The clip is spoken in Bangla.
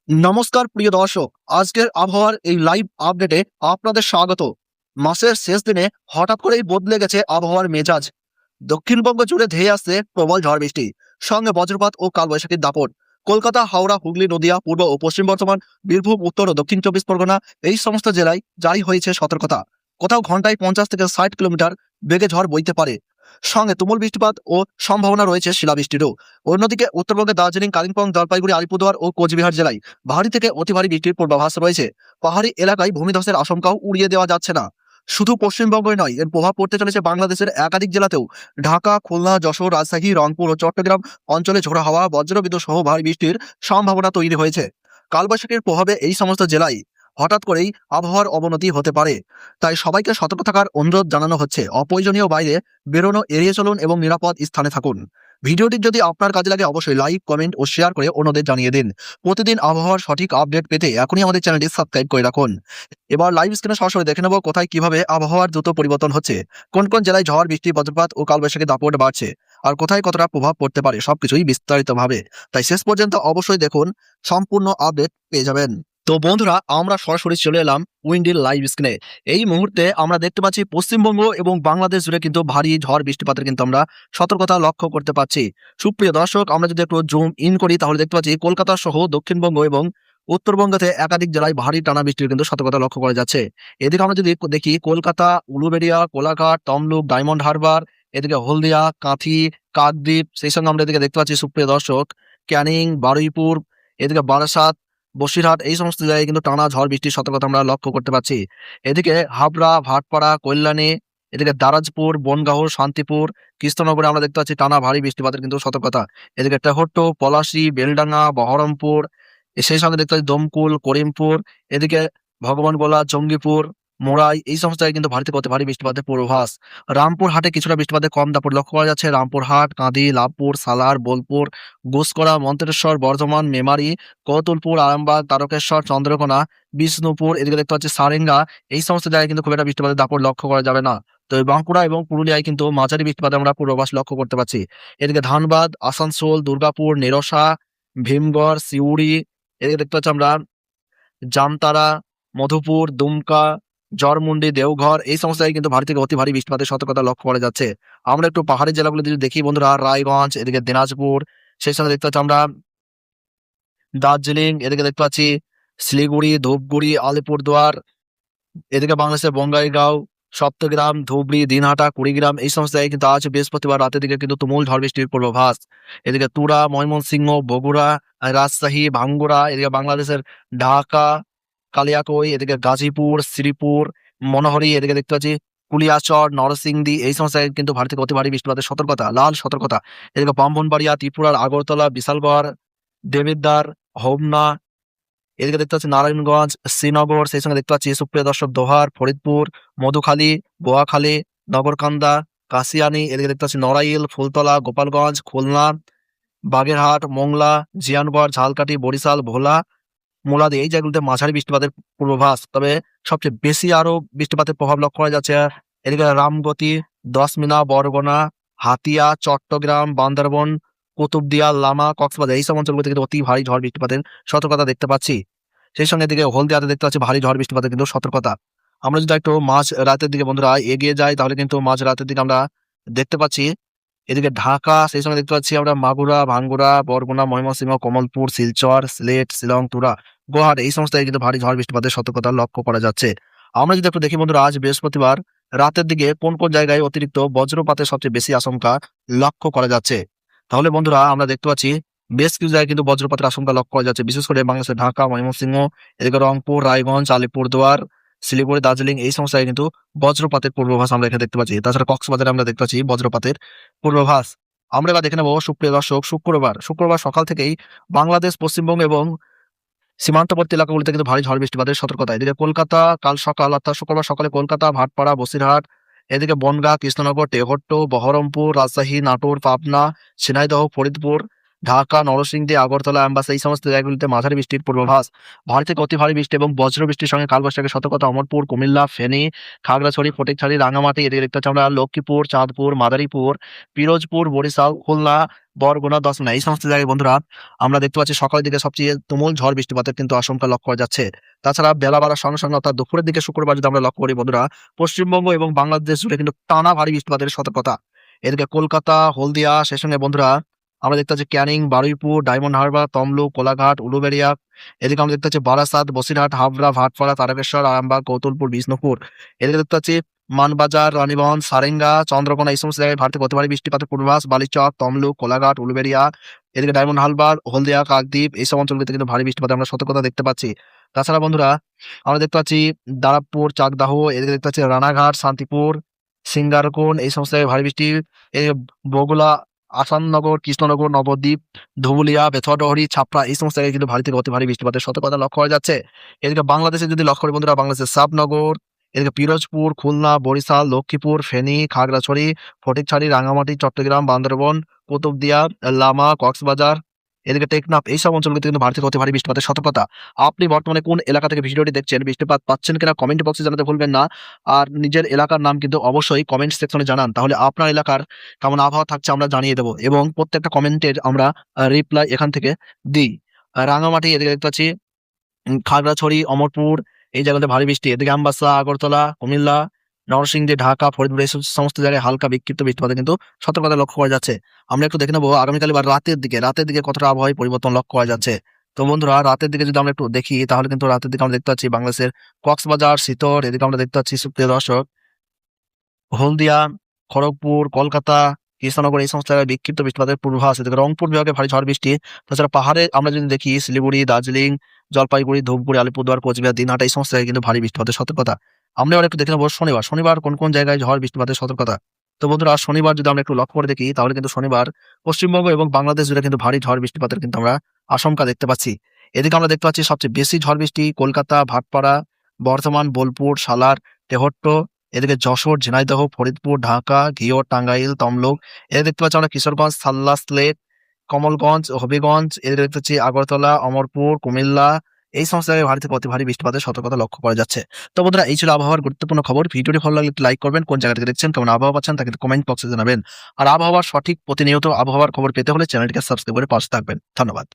নমস্কার প্রিয় দর্শক, আজকের আবহাওয়ার এই লাইভ আপডেটে আপনাদের স্বাগত। মাসের শেষ দিনে হঠাৎ করেই বদলে গেছে আবহাওয়ার মেজাজ। দক্ষিণবঙ্গ জুড়ে ধেয়ে আসছে প্রবল ঝড় বৃষ্টি, সঙ্গে বজ্রপাত ও কালবৈশাখীর দাপট। কলকাতা, হাওড়া, হুগলি, নদিয়া, পূর্ব ও পশ্চিম বর্ধমান, বীরভূম, উত্তর ও দক্ষিণ চব্বিশ পরগনা এই সমস্ত জেলায় জারি হয়েছে সতর্কতা। কোথাও ঘন্টায় 50 থেকে 60 কিলোমিটার বেগে ঝড় বইতে পারে। সঙ্গে তুমুল বৃষ্টিপাত ও সম্ভাবনা রয়েছে শিলাবৃষ্টিরও। অন্যদিকে উত্তরবঙ্গে দার্জিলিং, কালিম্পং, জলপাইগুড়ি, আলিপুরদুয়ার ও কোচবিহার জেলায় ভারী থেকে অতি ভারী বৃষ্টির পূর্বাভাস রয়েছে। পাহাড়ি এলাকায় ভূমিধসের আশঙ্কাও উড়িয়ে দেওয়া যাচ্ছে না। শুধু পশ্চিমবঙ্গই নয়, এর প্রভাব পড়তে চলেছে বাংলাদেশের একাধিক জেলাতেও। ঢাকা, খুলনা, যশোর, রাজশাহী, রংপুর ও চট্টগ্রাম অঞ্চলে ঝোড়ো হাওয়া, বজ্রবিদ্যুৎ সহ ভারী বৃষ্টির সম্ভাবনা তৈরি হয়েছে। কালবৈশাখীর প্রভাবে এই সমস্ত জেলায় হঠাৎ করেই আবহাওয়ার অবনতি হতে পারে। তাই সবাইকে সতর্ক থাকার অনুরোধ জানানো হচ্ছে। অপ্রয়োজনীয় বাইরে বেরোনো এড়িয়ে চলুন এবং নিরাপদ স্থানে থাকুন। ভিডিওটি যদি আপনার কাজে লাগে অবশ্যই লাইক, কমেন্ট ও শেয়ার করে অন্যদের জানিয়ে দিন। প্রতিদিন আবহাওয়ার সঠিক আপডেট পেতে এখনই আমাদের চ্যানেলটি সাবস্ক্রাইব করে রাখুন। এবার লাইভ স্ক্রিনে সরাসরি দেখে নেব কোথায় কিভাবে আবহাওয়ার দ্রুত পরিবর্তন হচ্ছে, কোন কোন জেলায় ঝড় বৃষ্টি, বজ্রপাত ও কালবৈশাখী দাপট বাড়ছে, আর কোথায় কতটা প্রভাব পড়তে পারে সবকিছুই বিস্তারিতভাবে। তাই শেষ পর্যন্ত অবশ্যই দেখুন, সম্পূর্ণ আপডেট পেয়ে যাবেন। তো বন্ধুরা, আমরা সরাসরি চলে এলাম উইন্ডির লাইভ স্ক্রিনে। এই মুহূর্তে আমরা দেখতে পাচ্ছি পশ্চিমবঙ্গ এবং বাংলাদেশ জুড়ে কিন্তু ভারী ঝড় বৃষ্টিপাতের কিন্তু আমরা সতর্কতা লক্ষ্য করতে পারছি। সুপ্রিয় দর্শক, আমরা যদি একটু জুম ইন করি তাহলে দেখতে পাচ্ছি কলকাতা সহ দক্ষিণবঙ্গ এবং উত্তরবঙ্গতে একাধিক জেলায় ভারী টানা বৃষ্টির কিন্তু সতর্কতা লক্ষ্য করা যাচ্ছে। এদিকে আমরা যদি দেখি কলকাতা, উলুবেড়িয়া, কোলাঘাট, তমলুক, ডায়মন্ড হারবার, এদিকে হলদিয়া, কাঁথি, কাকদ্বীপ, সেই সঙ্গে আমরা এদিকে দেখতে পাচ্ছি সুপ্রিয় দর্শক ক্যানিং, বারুইপুর, এদিকে বারাসাত, বসিরহাট এই সমস্ত জায়গায় কিন্তু টানা ঝড় বৃষ্টির সতর্কতা আমরা লক্ষ্য করতে পারছি। এদিকে হাবড়া, ভাটপাড়া, কল্যাণী, এদিকে দারাজপুর, বনগাঁও, শান্তিপুর, কৃষ্ণনগরে আমরা দেখতে পাচ্ছি টানা ভারী বৃষ্টিপাতের কিন্তু সতর্কতা। এদিকে তেহট্ট, পলাশী, বেলডাঙ্গা, বহরমপুর, সেই সঙ্গে দেখতে পাচ্ছি দমকুল, করিমপুর, এদিকে ভগবানগোলা, জঙ্গিপুর, মোরাই এই সমস্ত জায়গায় কিন্তু ভারী থেকে অতি ভারী বৃষ্টিপাতের পূর্বাভাস। রামপুরহাটে কিছুটা বৃষ্টিপাতের কম দাপট লক্ষ্য করা যাচ্ছে। রামপুরহাট, কাঁদি, লাভপুর, সালার, বোলপুর, গুসকরা, মন্তেশ্বর, বর্ধমান, মেমারি, কৌতুলপুর, আরামবাগ, তারকেশ্বর, চন্দ্রকোনা, বিষ্ণুপুর, এদিকে দেখতে পাচ্ছি সারেঙ্গা এই সমস্ত জায়গায় কিন্তু খুব একটা বৃষ্টিপাতের দাপট লক্ষ্য করা যাবে না। তো এই বাঁকুড়া এবং পুরুলিয়ায় কিন্তু মাঝারি বৃষ্টিপাতের আমরা পূর্বাভাস লক্ষ্য করতে পারছি। এদিকে ধানবাদ, আসানসোল, দুর্গাপুর, নেরসা, ভীমগড়, সিউড়ি, এদিকে দেখতে পাচ্ছি আমরা জামতারা, মধুপুর, দুমকা, জরমুন্ডি, দেওঘর এই সমস্ত জায়গায় কিন্তু ভারী থেকে অতি ভারী বৃষ্টিপাতের সতর্কতা লক্ষ্য করা যাচ্ছে। আমরা একটু পাহাড়ি জেলাগুলো যদি দেখি বন্ধুরা, রায়গঞ্জ, এদিকে দিনাজপুর, সেই সঙ্গে দেখতে পাচ্ছি আমরা দার্জিলিং, এদিকে দেখতে পাচ্ছি শিলিগুড়ি, ধূপগুড়ি, আলিপুরদুয়ার, এদিকে বাংলাদেশের বঙ্গাইগাঁও, সপ্তগ্রাম, ধুবড়ি, দিনহাটা, কুড়িগ্রাম এই সমস্ত জায়গায় কিন্তু আজ বৃহস্পতিবার রাতের দিকে কিন্তু তুমুল ঝড় বৃষ্টির পূর্বাভাস। এদিকে তুরা, ময়মনসিংহ, বগুড়া, রাজশাহী, ভাঙ্গুড়া, এদিকে বাংলাদেশের ঢাকা, কালিয়াকৈর, এদিকে গাজীপুর, শ্রীপুর, মনোহরি, এদিকে দেখতে পাচ্ছি কুলিয়াচর, নরসিংদী এই সমস্ত জায়গায় কিন্তু ভারী থেকে অতি ভারী বৃষ্টিপাতের সতর্কতা, লাল সতর্কতা। এদিকে ব্রাহ্মণবাড়িয়া, ত্রিপুরার আগরতলা, বিশালগড়, দেবিদ্বার, হোমনা, এদিকে দেখতে পাচ্ছি নারায়ণগঞ্জ, শ্রীনগর, সেই সঙ্গে দেখতে পাচ্ছি সুপ্রিয় দর্শক দোহার, ফরিদপুর, মধুখালী, বোয়াখালী, নগরকান্দা, কাশিয়ানী, এদিকে দেখতে পাচ্ছি নড়াইল, ফুলতলা, গোপালগঞ্জ, খুলনা, বাগেরহাট, মোংলা, জিয়ানগড়, ঝালকাঠি, বরিশাল, ভোলা, মোলাদি এই জায়গাগুলোতে মাঝারি বৃষ্টিপাতের পূর্বাভাস। তবে সবচেয়ে বেশি আরো বৃষ্টিপাতের প্রভাব লক্ষ্য করা যাচ্ছে এদিকে রামগতি, দশমিনা, বরগুনা, হাতিয়া, চট্টগ্রাম, বান্দরবন, কুতুবদিয়া, লামা, কক্সবাজার এই সব অঞ্চলগুলোতে কিন্তু অতি ভারী ঝড় বৃষ্টিপাতের সতর্কতা দেখতে পাচ্ছি। সেই সঙ্গে এদিকে হলদিয়াতে দেখতে পাচ্ছি ভারী ঝড় বৃষ্টিপাতের কিন্তু সতর্কতা। আমরা যদি একটু মাঝ রাতের দিকে বন্ধুরা এগিয়ে যাই তাহলে কিন্তু মাঝ রাতের দিকে আমরা দেখতে পাচ্ছি এদিকে ঢাকা, সেই সঙ্গে দেখতে পাচ্ছি আমরা মাগুরা, ভাঙ্গুরা, বরগুনা, ময়মনসিংহ, কমলপুর, শিলচর, সিলেট, শিলং, তুরা, গুয়াহাটি এই সমস্ত জায়গায় কিন্তু ভারী ঝড় বৃষ্টিপাতের সতর্কতা লক্ষ্য করা যাচ্ছে। আমরা যদি একটু দেখি বন্ধুরা, আজ বৃহস্পতিবার রাতের দিকে কোন কোন জায়গায় অতিরিক্ত বজ্রপাতের সবচেয়ে বেশি আশঙ্কা লক্ষ্য করা যাচ্ছে। তাহলে বন্ধুরা আমরা দেখতে পাচ্ছি বেশ কিছু জায়গায় কিন্তু বজ্রপাতের আশঙ্কা লক্ষ্য করা যাচ্ছে, বিশেষ করে বাংলাদেশের ঢাকা, ময়মনসিংহ, এদিকে রংপুর, রায়গঞ্জ, আলিপুরদুয়ার, শিলিগুড়ি, দার্জিলিং এই সমস্ত জায়গায় কিন্তু বজ্রপাতের পূর্বাভাস আমরা এখানে দেখতে পাচ্ছি। তাছাড়া কক্সবাজারে আমরা দেখতে পাচ্ছি বজ্রপাতের পূর্বাভাস। আমরা এবার দেখে নেব সুপ্রিয় দর্শক শুক্রবার সকাল থেকেই বাংলাদেশ, পশ্চিমবঙ্গ এবং সীমান্তবর্তী এলাকাগুলিতে কিন্তু ভারী ঝড় বৃষ্টিপাতের সতর্কতা। এদিকে কলকাতা কাল সকাল অর্থাৎ শুক্রবার সকালে কলকাতা, ভাটপাড়া, বসিরহাট, এদিকে বনগাঁ, কৃষ্ণনগর, তেহট্ট, বহরমপুর, রাজশাহী, নাটোর, পাবনা, ঝিনাইদহ, ফরিদপুর, ঢাকা, নরসিংদী, আগরতলা, আমবাসা এই সমস্ত জায়গাগুলিতে মাঝারি বৃষ্টির পূর্বাভাস। ভারী থেকে অতি ভারী বৃষ্টি এবং বজ্র বৃষ্টির সঙ্গে কালবৈশাখীর সতর্কতা অমরপুর, কুমিল্লা, ফেনী, খাগড়াছড়ি, ফটিকছড়ি, রাঙামাটি, এদিকে দেখতে পাচ্ছি আমরা লক্ষ্মীপুর, চাঁদপুর, মাদারীপুর, পিরোজপুর, বরিশাল, খুলনা, বরগুনা, দশমনা এই সমস্ত জায়গায় বন্ধুরা আমরা দেখতে পাচ্ছি সকালের দিকে সবচেয়ে তুমুল ঝড় বৃষ্টিপাতের কিন্তু আশঙ্কা লক্ষ্য করা যাচ্ছে। তাছাড়া বেলা বাড়ার সঙ্গে সঙ্গে অর্থাৎ দুপুরের দিকে শুক্রবার যদি আমরা লক্ষ্য করি বন্ধুরা, পশ্চিমবঙ্গ এবং বাংলাদেশ জুড়ে কিন্তু টানা ভারী বৃষ্টিপাতের সতর্কতা। এদিকে কলকাতা, হলদিয়া, সেই সঙ্গে বন্ধুরা আমরা দেখতে পাচ্ছি ক্যানিং, বারুইপুর, ডায়মন্ড হারবার, তমলুক, কোলাঘাট, উলুবেড়িয়া, এদিকে আমরা দেখতে পাচ্ছি বারাসাত, বসিরহাট, হাবড়া, ভাটপাড়া, তারকেশ্বর, আরামবাগ, কৌতুলপুর, বিষ্ণুপুর, এদিকে দেখতে পাচ্ছি মানবাজার, রানীগঞ্জ, সারেঙ্গা, চন্দ্রকোনা এই সমস্ত জায়গায় ভারতে অতি ভারী বৃষ্টিপাতের পূর্বাভাস। বালিচক, তমলুক, কোলাঘাট, উলুবেড়িয়া, এদিকে ডায়মন্ড হারবার, হলদিয়া, কাকদ্বীপ এই সব অঞ্চলগুলিতে কিন্তু ভারী বৃষ্টিপাতের আমরা সতর্কতা দেখতে পাচ্ছি। তাছাড়া বন্ধুরা আমরা দেখতে পাচ্ছি দারাপুর, চাকদাহ, এদিকে দেখতে পাচ্ছি রানাঘাট, শান্তিপুর, সিঙ্গারকুন এই সমস্ত জায়গায় ভারী বৃষ্টি। বগুলা, আসাননগর, কৃষ্ণনগর, নবদ্বীপ, ধুবুলিয়া, বেথুয়াডহরি, ছাপড়া এই সমস্ত জায়গায় কিন্তু ভারী থেকে অতি ভারী বৃষ্টিপাতের সতর্কতা লক্ষ্য করা যাচ্ছে। এদিকে বাংলাদেশে যদি লক্ষ্য করি বন্ধুরা, বাংলাদেশের সাবনগর, এদিকে পিরোজপুর, খুলনা, বরিশাল, লক্ষ্মীপুর, ফেনী, খাগড়াছড়ি, ফটিকছড়ি, রাঙামাটি, চট্টগ্রাম, বান্দরবন, কুতুবদিয়া, লামা, কক্সবাজার, এদিকে টেকনাফ এই সব অঞ্চলগুলিতে কিন্তু ভারী থেকে অতি ভারী বৃষ্টিপাতের সতর্কতা। আপনি বর্তমানে কোন এলাকা থেকে ভিডিওটি দেখছেন, বৃষ্টিপাত পাচ্ছেন কিনা কমেন্ট বক্সে জানাতে ভুলবেন না। আর নিজের এলাকার নাম কিন্তু অবশ্যই কমেন্ট সেকশনে জানান, তাহলে আপনার এলাকার কেমন আবহাওয়া থাকছে আমরা জানিয়ে দেবো এবং প্রত্যেকটা কমেন্টের আমরা রিপ্লাই এখান থেকে দিই। রাঙামাটি এদিকে দেখতে পাচ্ছি খাগড়াছড়ি, অমরপুর এই জায়গাতে ভারী বৃষ্টি। এদিকে আমবাসা, আগরতলা, কুমিল্লা, নরসিংদী, ঢাকা, ফরিদপুর এই সমস্ত জায়গায় হালকা বিক্ষিপ্ত বৃষ্টিপাতে কিন্তু সতর্কতা লক্ষ্য করা যাচ্ছে। আমরা একটু দেখে নেবো আগামীকাল বা রাতের দিকে কতটা আবহাওয়ায় পরিবর্তন লক্ষ্য করা যাচ্ছে। তো বন্ধুরা রাতের দিকে যদি আমরা একটু দেখি তাহলে কিন্তু রাতের দিকে আমরা দেখতে পাচ্ছি বাংলাদেশের কক্সবাজার, সিতর, এদিকে আমরা দেখতে পাচ্ছি সুপ্রিয় দর্শক হলদিয়া, খড়গপুর, কলকাতা, কৃষ্ণনগর এই সমস্ত জায়গায় বিক্ষিপ্ত বৃষ্টিপাতের পূর্বাভাস। এদিকে রংপুর বিভাগে ভারী ঝড় বৃষ্টি। তাছাড়া পাহাড়ে আমরা যদি দেখি শিলিগুড়ি, দার্জিলিং, জলপাইগুড়ি, ধূপগুড়ি, আলিপুরদুয়ার, কোচবিহার, দিনহাটা এই সমস্ত জায়গায় কিন্তু ভারী বৃষ্টিপাতের সতর্কতা। আমরা এবার একটু দেখে নেবো শনিবার কোন কোন জায়গায় ঝড় বৃষ্টিপাতের সতর্কতা। তো বন্ধুরা শনিবার যদি আমরা একটু লক্ষ্য করে দেখি তাহলে কিন্তু শনিবার পশ্চিমবঙ্গ এবং বাংলাদেশ জুড়ে কিন্তু ভারী ঝড় বৃষ্টিপাতের কিন্তু আমরা আশঙ্কা দেখতে পাচ্ছি। এদিকে আমরা দেখতে পাচ্ছি সবচেয়ে বেশি ঝড় বৃষ্টি কলকাতা, ভাটপাড়া, বর্ধমান, বোলপুর, সালার, তেহট্ট, এদিকে যশোর, ঝিনাইদহ, ফরিদপুর, ঢাকা, ঘিওর, টাঙ্গাইল, তমলুক, এদিকে দেখতে পাচ্ছি আমরা কিশোরগঞ্জ, সাল্লা, সিলেট, কমলগঞ্জ, হবিগঞ্জ, এদিকে দেখতে পাচ্ছি আগরতলা, অমরপুর, কুমিল্লা এই সমস্ত জায়গায় ভারী থেকে অতি ভারী বৃষ্টিপাতের সতর্কতা লক্ষ্য করা যাচ্ছে। তো বন্ধুরা এই ছিল আবহাওয়ার গুরুত্বপূর্ণ খবর। ভিডিওটি ভালো লাগলে লাইক করবেন, কোন জায়গা থেকে দেখছেন, কেমন আবহাওয়া পাচ্ছেন তা কিন্তু কমেন্ট বক্সে জানাবেন। আর আবহাওয়ার সঠিক প্রতিনিয়ত আবহাওয়ার খবর পেতে হলে চ্যানেলটিকে সাবস্ক্রাইব করে পাশে থাকবেন। ধন্যবাদ।